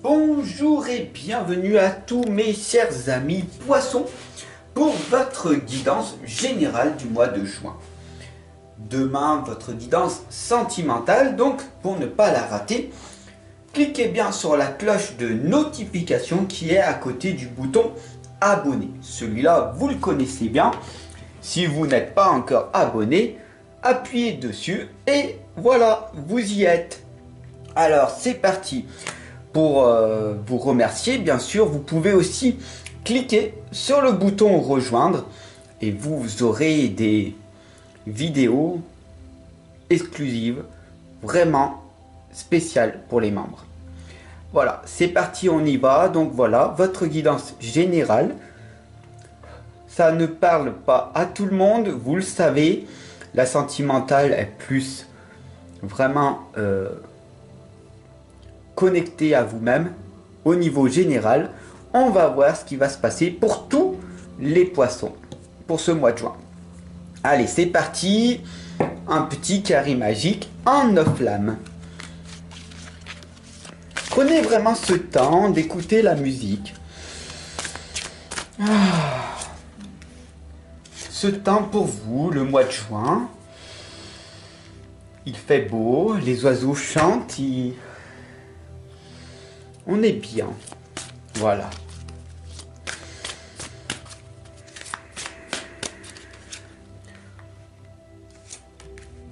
Bonjour et bienvenue à tous mes chers amis poissons pour votre guidance générale du mois de juin. Demain, votre guidance sentimentale, donc pour ne pas la rater, cliquez bien sur la cloche de notification qui est à côté du bouton abonner. Celui-là, vous le connaissez bien. Si vous n'êtes pas encore abonné, appuyez dessus et voilà, vous y êtes. Alors, c'est parti. Pour vous remercier, bien sûr, vous pouvez aussi cliquer sur le bouton rejoindre et vous aurez des vidéos exclusives vraiment spéciales pour les membres. Voilà, c'est parti, on y va. Donc voilà, votre guidance générale. Ça ne parle pas à tout le monde, vous le savez. La sentimentale est plus vraiment connecté à vous-même au niveau général. On va voir ce qui va se passer pour tous les poissons pour ce mois de juin. Allez, c'est parti. Un petit carré magique en 9 lames. Prenez vraiment ce temps d'écouter la musique. Ce temps pour vous, le mois de juin. Il fait beau, les oiseaux chantent, on est bien. Voilà.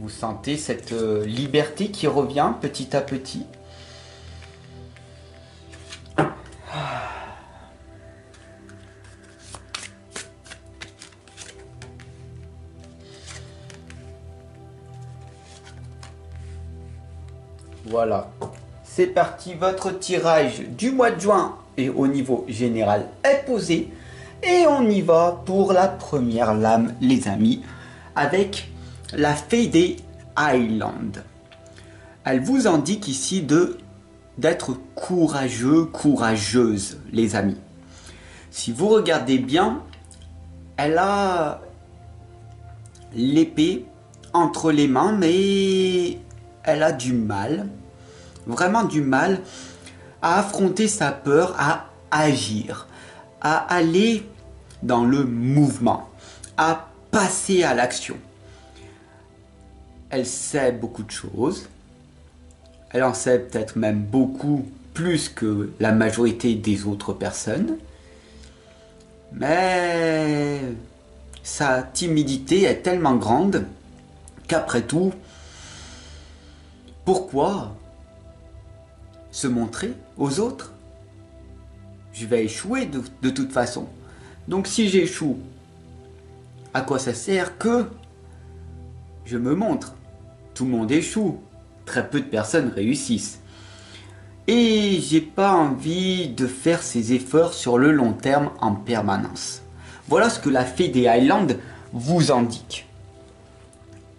Vous sentez cette liberté qui revient petit à petit. Voilà. C'est parti, votre tirage du mois de juin et au niveau général est posé. Et on y va pour la première lame, les amis, avec la fée des Highlands. Elle vous indique ici d'être courageux, courageuse, les amis. Si vous regardez bien, elle a l'épée entre les mains, mais elle a du mal. Vraiment du mal à affronter sa peur, à agir, à aller dans le mouvement, à passer à l'action. Elle sait beaucoup de choses. Elle en sait peut-être même beaucoup plus que la majorité des autres personnes. Mais sa timidité est tellement grande qu'après tout, pourquoi se montrer aux autres? Je vais échouer de toute façon. Donc si j'échoue, à quoi ça sert que je me montre? Tout le monde échoue. Très peu de personnes réussissent. Et j'ai pas envie de faire ces efforts sur le long terme en permanence. Voilà ce que la fée des Highlands vous indique.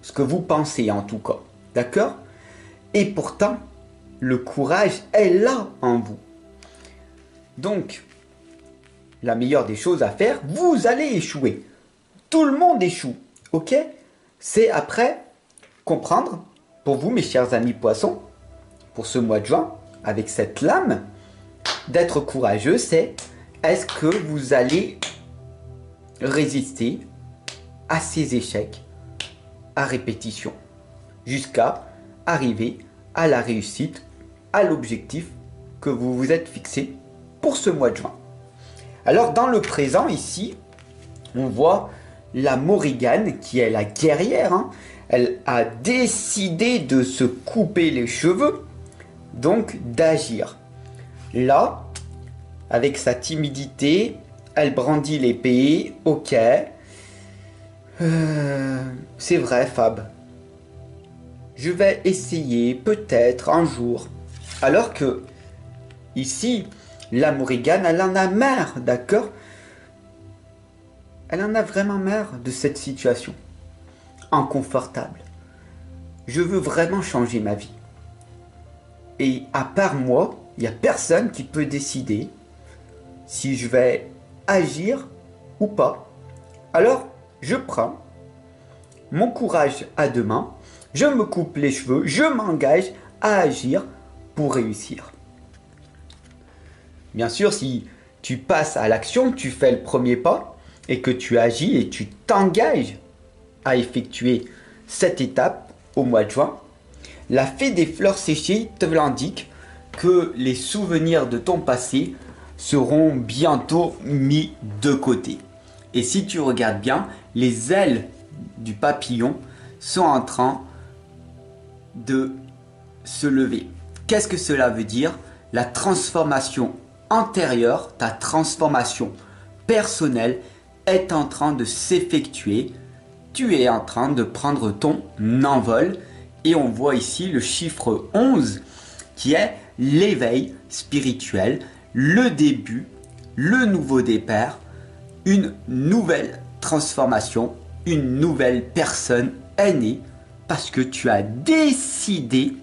Ce que vous pensez en tout cas. D'accord? Et pourtant, le courage est là en vous. Donc, la meilleure des choses à faire, vous allez échouer. Tout le monde échoue. Ok? C'est après comprendre, pour vous mes chers amis poissons, pour ce mois de juin, avec cette lame, d'être courageux, c'est est-ce que vous allez résister à ces échecs à répétition jusqu'à arriver à la réussite, à l'objectif que vous vous êtes fixé pour ce mois de juin. Alors dans le présent ici, on voit la Morrigan qui est la guerrière. Elle a décidé de se couper les cheveux, donc d'agir. Là, avec sa timidité, elle brandit l'épée. Ok. C'est vrai, Fab. Je vais essayer peut-être un jour. Alors que ici, la Morrigan, elle en a marre, d'accord? Elle en a vraiment marre de cette situation inconfortable. Je veux vraiment changer ma vie. Et à part moi, il n'y a personne qui peut décider si je vais agir ou pas. Alors, je prends mon courage à deux mains, je me coupe les cheveux, je m'engage à agir pour réussir. Bien sûr, si tu passes à l'action, tu fais le premier pas et que tu agis et tu t'engages à effectuer cette étape au mois de juin, la fée des fleurs séchées te l'indique que les souvenirs de ton passé seront bientôt mis de côté. Et si tu regardes bien, les ailes du papillon sont en train de se lever. Qu'est-ce que cela veut dire? La transformation antérieure, ta transformation personnelle est en train de s'effectuer. Tu es en train de prendre ton envol et on voit ici le chiffre 11 qui est l'éveil spirituel, le début, le nouveau départ, une nouvelle transformation, une nouvelle personne est née parce que tu as décidé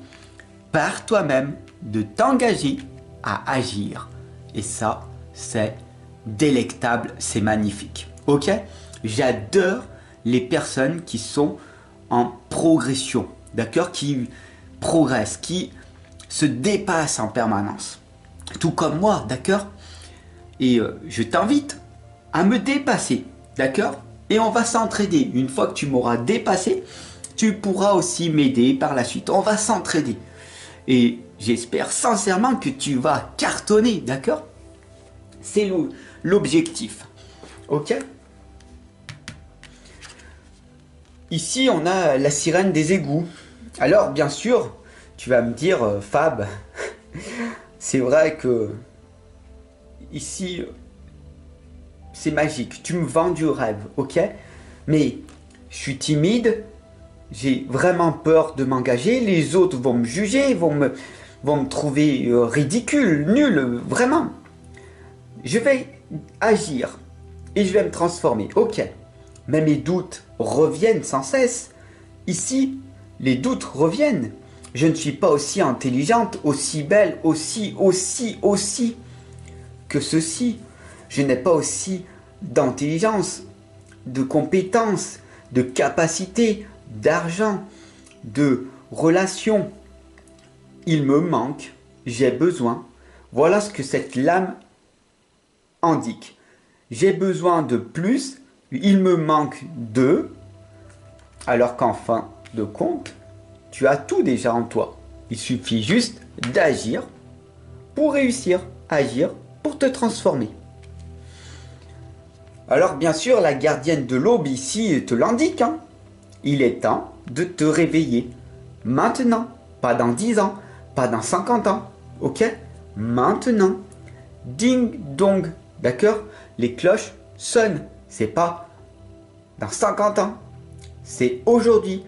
par toi-même de t'engager à agir. Et ça, c'est délectable, c'est magnifique. Ok? J'adore les personnes qui sont en progression, d'accord? Qui progressent, qui se dépassent en permanence. Tout comme moi, d'accord? Et je t'invite à me dépasser, d'accord? Et on va s'entraider. Une fois que tu m'auras dépassé, tu pourras aussi m'aider par la suite. On va s'entraider. Et j'espère sincèrement que tu vas cartonner, d'accord? C'est l'objectif. Ok? Ici, on a la sirène des égouts. Alors, bien sûr, tu vas me dire, Fab, c'est vrai que ici, c'est magique. Tu me vends du rêve, ok? Mais je suis timide, j'ai vraiment peur de m'engager. Les autres vont me juger, vont me trouver ridicule, nul, vraiment. Je vais agir et je vais me transformer, ok? Mais mes doutes reviennent sans cesse. Ici, les doutes reviennent. Je ne suis pas aussi intelligente, aussi belle, aussi que ceci. Je n'ai pas aussi d'intelligence, de compétences, de capacité, d'argent, de relations. Il me manque, j'ai besoin. Voilà ce que cette lame indique. J'ai besoin de plus, il me manque de, alors qu'en fin de compte, tu as tout déjà en toi. Il suffit juste d'agir pour réussir, agir pour te transformer. Alors bien sûr, la gardienne de l'aube ici te l'indique. Il est temps de te réveiller. Maintenant, pas dans 10 ans, pas dans 50 ans. Ok? Maintenant. Ding dong. D'accord? Les cloches sonnent. C'est pas dans 50 ans. C'est aujourd'hui.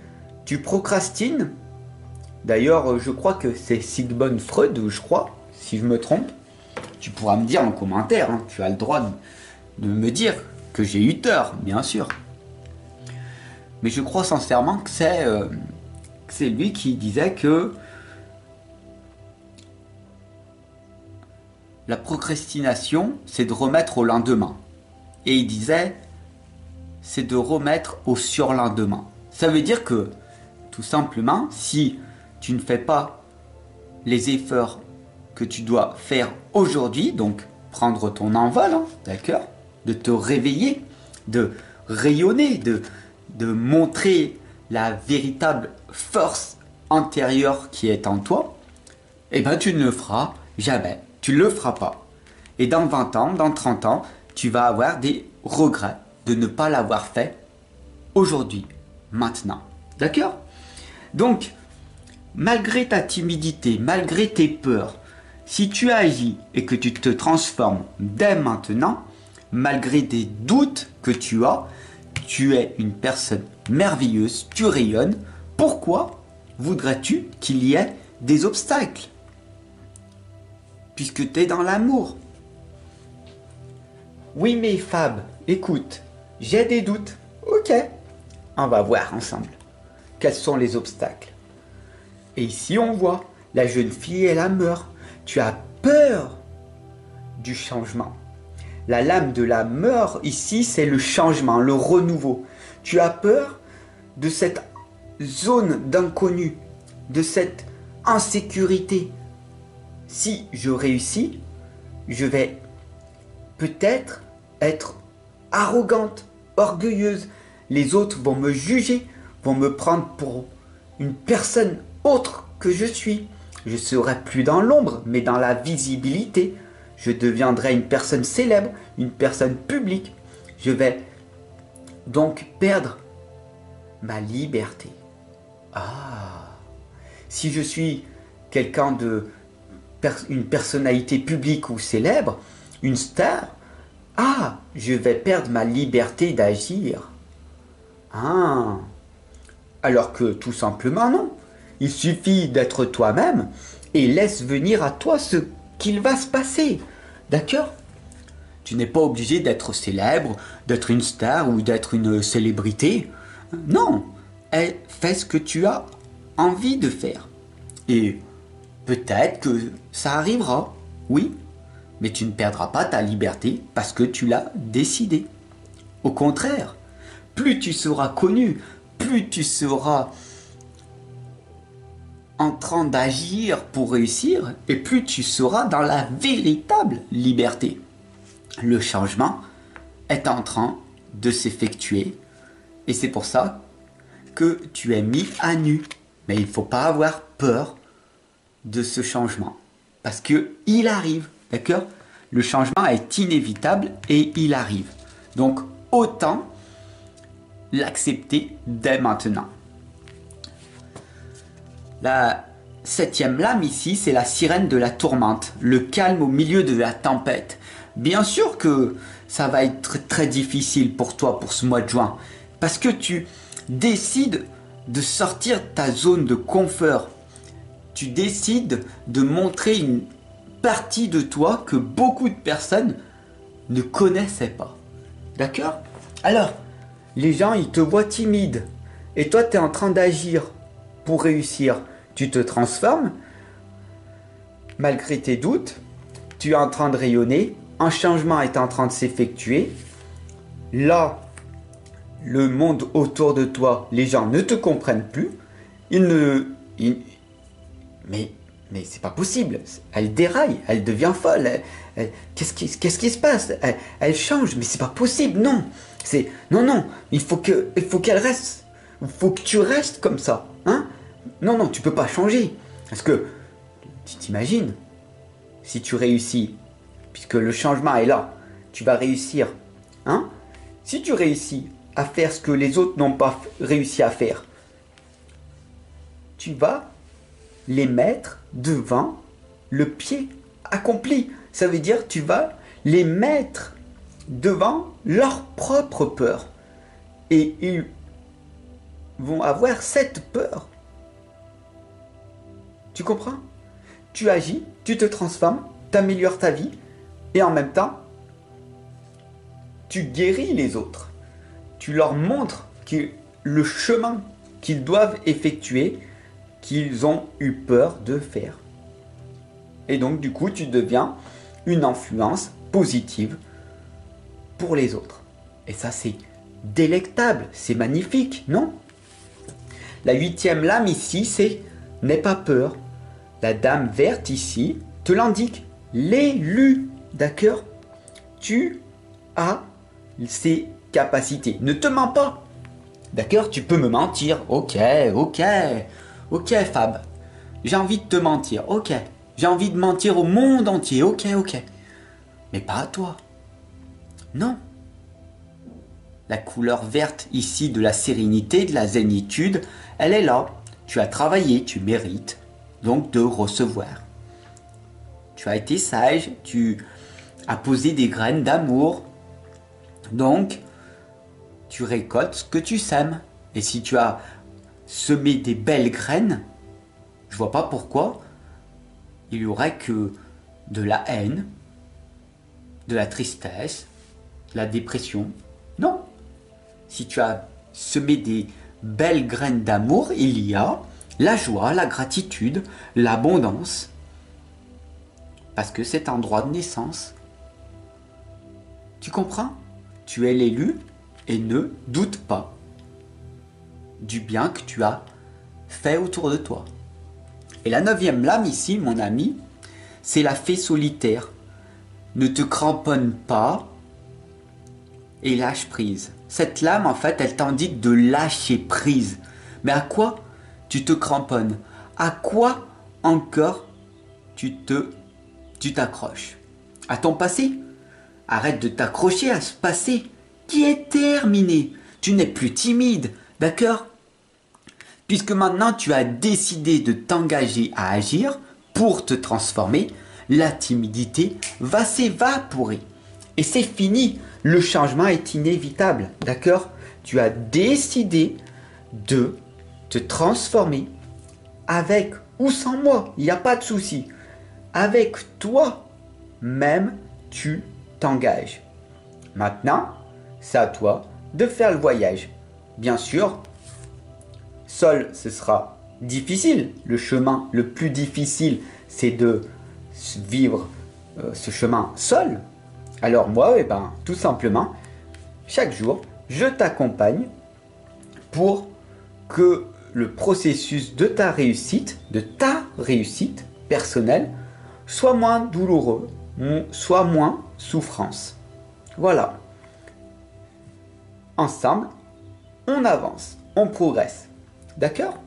Tu procrastines. D'ailleurs, je crois que c'est Sigmund Freud, je crois, si je me trompe. Tu pourras me dire en commentaire. Tu as le droit de me dire que j'ai eu tort, bien sûr. Mais je crois sincèrement que c'est lui qui disait que la procrastination, c'est de remettre au lendemain. Et il disait, c'est de remettre au surlendemain. Ça veut dire que, tout simplement, si tu ne fais pas les efforts que tu dois faire aujourd'hui, donc prendre ton envol, d'accord, de te réveiller, de rayonner, de montrer la véritable force intérieure qui est en toi, eh bien tu ne le feras jamais. Tu ne le feras pas. Et dans 20 ans, dans 30 ans, tu vas avoir des regrets de ne pas l'avoir fait aujourd'hui, maintenant. D'accord? Donc, malgré ta timidité, malgré tes peurs, si tu agis et que tu te transformes dès maintenant, malgré des doutes que tu as, tu es une personne merveilleuse, tu rayonnes. Pourquoi voudrais-tu qu'il y ait des obstacles? Puisque tu es dans l'amour. Oui mais Fab, écoute, j'ai des doutes. Ok, on va voir ensemble. Quels sont les obstacles? Et ici on voit, la jeune fille elle a peur. Tu as peur du changement. La lame de la mort ici c'est le changement, le renouveau. Tu as peur de cette zone d'inconnu, de cette insécurité. Si je réussis, je vais peut-être être arrogante, orgueilleuse. Les autres vont me juger, vont me prendre pour une personne autre que je suis. Je serai plus dans l'ombre, mais dans la visibilité. Je deviendrai une personne célèbre, une personne publique. Je vais donc perdre ma liberté. Ah, si je suis quelqu'un une personnalité publique ou célèbre, une star, ah, je vais perdre ma liberté d'agir. Ah, alors que tout simplement non. Il suffit d'être toi-même et laisse venir à toi ce qu'il va se passer. D'accord? Tu n'es pas obligé d'être célèbre, d'être une star ou d'être une célébrité. Non, fais ce que tu as envie de faire. Et peut-être que ça arrivera, oui, mais tu ne perdras pas ta liberté parce que tu l'as décidé. Au contraire, plus tu seras connu, plus tu seras en train d'agir pour réussir, et plus tu seras dans la véritable liberté. Le changement est en train de s'effectuer, et c'est pour ça que tu es mis à nu. Mais il ne faut pas avoir peur de ce changement, parce que il arrive, d'accord? Le changement est inévitable et il arrive. Donc autant l'accepter dès maintenant. La 7e lame ici, c'est la sirène de la tourmente, le calme au milieu de la tempête. Bien sûr que ça va être très difficile pour toi pour ce mois de juin, parce que tu décides de sortir de ta zone de confort. Tu décides de montrer une partie de toi que beaucoup de personnes ne connaissaient pas. D'accord? Alors, les gens, ils te voient timide. Et toi, tu es en train d'agir pour réussir. Tu te transformes. Malgré tes doutes, tu es en train de rayonner. Un changement est en train de s'effectuer. Là, le monde autour de toi, les gens ne te comprennent plus. Mais c'est pas possible. Elle déraille, elle devient folle. Qu'est-ce qui se passe? Elle change, mais c'est pas possible. Non, non. Il faut qu'elle reste. Il faut que tu restes comme ça, hein? Non, tu peux pas changer. Parce que tu t'imagines, si tu réussis, puisque le changement est là, tu vas réussir, hein? Si tu réussis à faire ce que les autres n'ont pas réussi à faire, tu vas les mettre devant le pied accompli. Ça veut dire tu vas les mettre devant leur propre peur. Et ils vont avoir cette peur. Tu comprends? Tu agis, tu te transformes, tu améliores ta vie et en même temps, tu guéris les autres. Tu leur montres que le chemin qu'ils doivent effectuer, qu'ils ont eu peur de faire. Et donc du coup, tu deviens une influence positive pour les autres. Et ça, c'est délectable, c'est magnifique, non? La 8e lame ici, c'est « n'aie pas peur ». La dame verte ici te l'indique, l'élu, d'accord? Tu as ces capacités. Ne te mens pas, d'accord? Tu peux me mentir, ok, Fab, j'ai envie de te mentir, ok, j'ai envie de mentir au monde entier, ok, mais pas à toi, non. La couleur verte ici de la sérénité, de la zénitude, elle est là. Tu as travaillé, tu mérites donc de recevoir. Tu as été sage, tu as posé des graines d'amour, donc tu récoltes ce que tu sèmes. Et si tu as semé des belles graines, je vois pas pourquoi il y aurait que de la haine, de la tristesse, de la dépression. Non. Si tu as semé des belles graines d'amour, il y a la joie, la gratitude, l'abondance. Parce que c'est un droit de naissance. Tu comprends? Tu es l'élu et ne doute pas du bien que tu as fait autour de toi. Et la 9e lame ici, mon ami, c'est la fée solitaire. Ne te cramponne pas et lâche prise. Cette lame, en fait, elle t'indique de lâcher prise. Mais à quoi tu te cramponnes? À quoi encore tu t'accroches? À ton passé? Arrête de t'accrocher à ce passé qui est terminé. Tu n'es plus timide, d'accord? Puisque maintenant tu as décidé de t'engager à agir pour te transformer, la timidité va s'évaporer. Et c'est fini, le changement est inévitable, d'accord? Tu as décidé de te transformer avec ou sans moi, il n'y a pas de souci. Avec toi, même tu t'engages. Maintenant, c'est à toi de faire le voyage. Bien sûr, seul, ce sera difficile. Le chemin le plus difficile, c'est de vivre ce chemin seul. Alors moi, tout simplement, chaque jour, je t'accompagne pour que le processus de ta réussite personnelle, soit moins douloureux, soit moins souffrance. Voilà. Ensemble, on avance, on progresse. D'accord?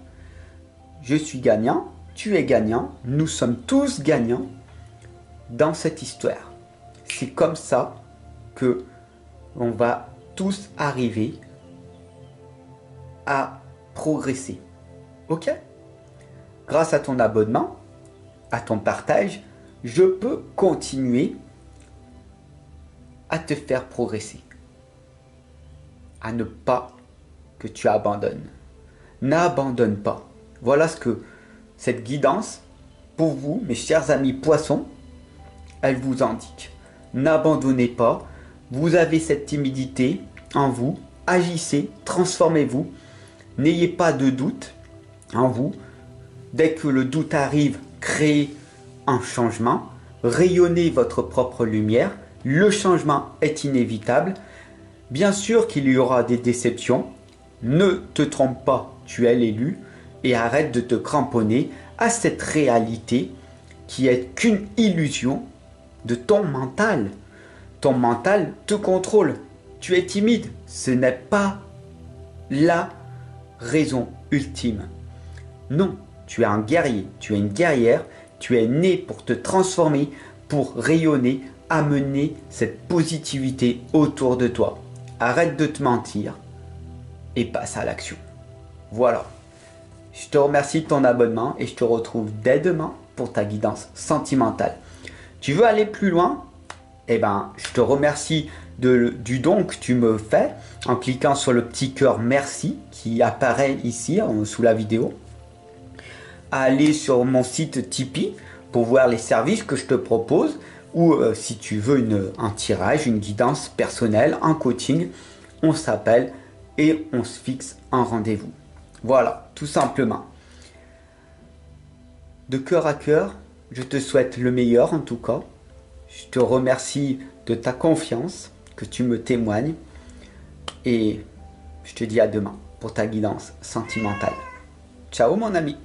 Je suis gagnant, tu es gagnant, nous sommes tous gagnants dans cette histoire. C'est comme ça que on va tous arriver à progresser. Ok? Grâce à ton abonnement, à ton partage, je peux continuer à te faire progresser. À ne pas que tu abandonnes. N'abandonne pas. Voilà ce que cette guidance, pour vous, mes chers amis poissons, elle vous indique. N'abandonnez pas. Vous avez cette timidité en vous. Agissez, transformez-vous. N'ayez pas de doute en vous. Dès que le doute arrive, créez un changement. Rayonnez votre propre lumière. Le changement est inévitable. Bien sûr qu'il y aura des déceptions. Ne te trompe pas, tu es l'élu. Et arrête de te cramponner à cette réalité qui est qu'une illusion de ton mental. Ton mental te contrôle. Tu es timide. Ce n'est pas la raison ultime. Non, tu es un guerrier, tu es une guerrière, tu es né pour te transformer, pour rayonner, amener cette positivité autour de toi. Arrête de te mentir et passe à l'action. Voilà. Je te remercie de ton abonnement et je te retrouve dès demain pour ta guidance sentimentale. Tu veux aller plus loin? Je te remercie du don que tu me fais en cliquant sur le petit cœur merci qui apparaît ici sous la vidéo. Aller sur mon site Tipeee pour voir les services que je te propose ou si tu veux un tirage, une guidance personnelle, un coaching, on s'appelle et on se fixe un rendez-vous. Voilà, tout simplement. De cœur à cœur, je te souhaite le meilleur en tout cas. Je te remercie de ta confiance que tu me témoignes et je te dis à demain pour ta guidance sentimentale. Ciao mon ami.